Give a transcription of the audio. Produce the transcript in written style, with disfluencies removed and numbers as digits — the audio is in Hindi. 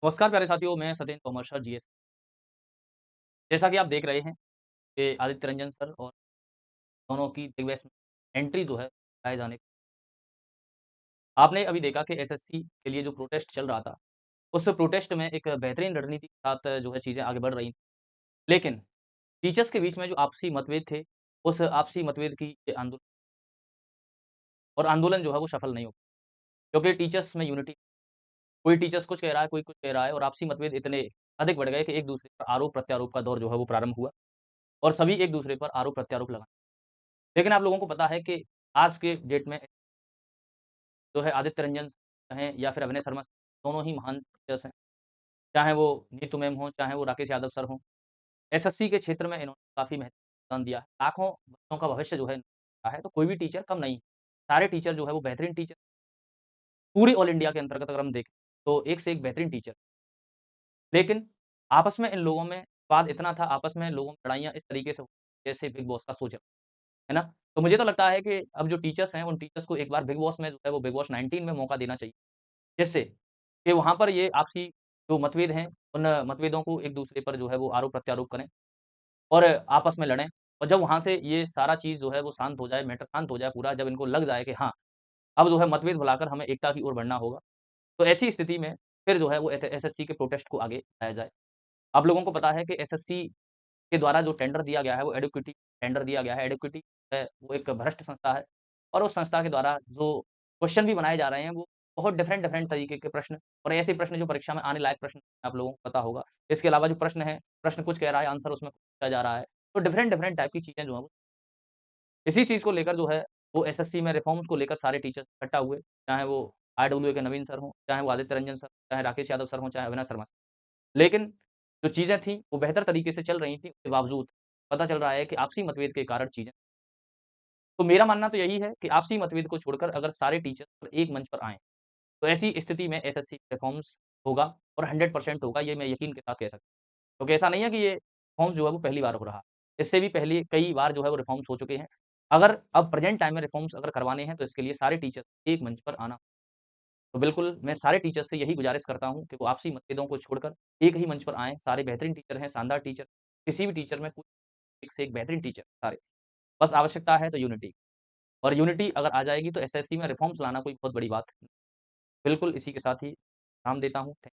नमस्कार प्यारे साथियों, मैं सत्येंद्र तोमर सर जीएस। जैसा कि आप देख रहे हैं कि आदित्य रंजन सर और दोनों की दिग्वय एंट्री जो है आए जाने आपने अभी देखा कि एसएससी के लिए जो प्रोटेस्ट चल रहा था, उस प्रोटेस्ट में एक बेहतरीन रणनीति के साथ जो है चीज़ें आगे बढ़ रही थी। लेकिन टीचर्स के बीच में जो आपसी मतभेद थे, उस आपसी मतभेद की ये आंदोलन जो है वो सफल नहीं हो क्योंकि टीचर्स में यूनिटी कोई टीचर्स कुछ कह रहा है, कोई कुछ कह रहा है और आपसी मतभेद इतने अधिक बढ़ गए कि एक-दूसरे पर आरोप-प्रत्यारोप का दौर जो है वो प्रारंभ हुआ और सभी एक-दूसरे पर आरोप-प्रत्यारोप लगा लेकिन आप लोगों को पता है कि आज के डेट में जो है आदित्य रंजन कहें या फिर अभिनय शर्मा, दोनों ही महान टीचर्स हैं। चाहे वो नीतू मैम हों, चाहे वो राकेश यादव सर हों। एसएससी के क्षेत्र में इन्होंने काफ़ी महत्वपूर्ण योगदान दिया है। लाखों बच्चों का भविष्य जो है रहा है, तो कोई भी टीचर कम नहीं। सारे टीचर जो है वो बेहतरीन टीचर पूरे ऑल इंडिया के अंतर्गत अगर हम देखें, तो एक से एक बेहतरीन टीचर। लेकिन आपस में इन लोगों में वाद इतना था, आपस में लोगों में लड़ाइयाँ इस तरीके से हो जैसे बिग बॉस का शो चल है ना? तो मुझे तो लगता है कि अब जो टीचर्स हैं, उन टीचर्स को एक बार बिग बॉस में जो है वो बिग बॉस 19 में मौका देना चाहिए। जिससे कि वहाँ पर ये आपसी जो मतभेद हैं, उन मतभेदों को एक-दूसरे पर जो है वो आरोप-प्रत्यारोप करें और आपस में लड़ें और जब वहाँ से ये सारा चीज़ जो है वो शांत हो जाए, मैटर शांत हो जाए पूरा, जब इनको लग जाए कि हाँ, अब जो है मतभेद भुलाकर हमें एकता की ओर बढ़ना होगा, तो ऐसी स्थिति में फिर जो है वो एसएससी के प्रोटेस्ट को आगे बढ़ाया जाए। आप लोगों को पता है कि एसएससी के द्वारा जो टेंडर दिया गया है, वो एडुकेटी टेंडर दिया गया है। एडुकेटी है, वो एक भ्रष्ट संस्था है और उस संस्था के द्वारा जो क्वेश्चन भी बनाए जा रहे हैं, वो बहुत डिफरेंट डिफरेंट तरीके के प्रश्न और ऐसे प्रश्न जो परीक्षा में आने लायक प्रश्न आप लोगों को पता होगा। इसके अलावा जो प्रश्न है, प्रश्न कुछ कह रहा है, आंसर उसमें पूछा जा रहा है। तो डिफरेंट डिफरेंट टाइप की चीज़ें जो हैं वो इसी चीज़ को लेकर जो है, वो एसएससी में रिफॉर्म्स को लेकर सारे टीचर्स इकट्ठा हुए, चाहे वो आरडब्ल्यूए के नवीन सर हों, चाहे वो आदित्य रंजन सर, चाहे राकेश यादव सर हों, चाहे अविनाश शर्मा। लेकिन जो चीज़ें थी, वो बेहतर तरीके से चल रही थी, उसके बावजूद पता चल रहा है कि आपसी मतभेद के कारण चीज़ें तो मेरा मानना तो यही है कि आपसी मतभेद को छोड़कर अगर सारे टीचर एक मंच पर आएँ, तो ऐसी स्थिति में एसएससी रिफॉर्म्स होगा और 100% होगा, ये मैं यकीन के साथ कह सकता हूँ। क्योंकि ऐसा नहीं है कि ये रिफॉर्म्स जो है वो पहली बार हो रहा। इससे भी पहले कई बार जो है वो रिफॉर्म्स हो चुके हैं। अगर अब प्रेज़ेंट टाइम में रिफॉर्म्स अगर करवाने हैं, तो इसके लिए सारे टीचर एक मंच पर आना तो बिल्कुल, मैं सारे टीचर्स से यही गुज़ारिश करता हूँ कि वो आपसी मतभेदों को छोड़कर एक ही मंच पर आएँ, सारे बेहतरीन टीचर हैं, शानदार टीचर, किसी भी टीचर में कोई एक से एक बेहतरीन टीचर सारे। बस आवश्यकता है तो यूनिटी और यूनिटी अगर आ जाएगी तो एसएससी में रिफॉर्म्स लाना कोई बहुत बड़ी बात नहीं। बिल्कुल इसी के साथ ही विराम देता हूँ। थैंक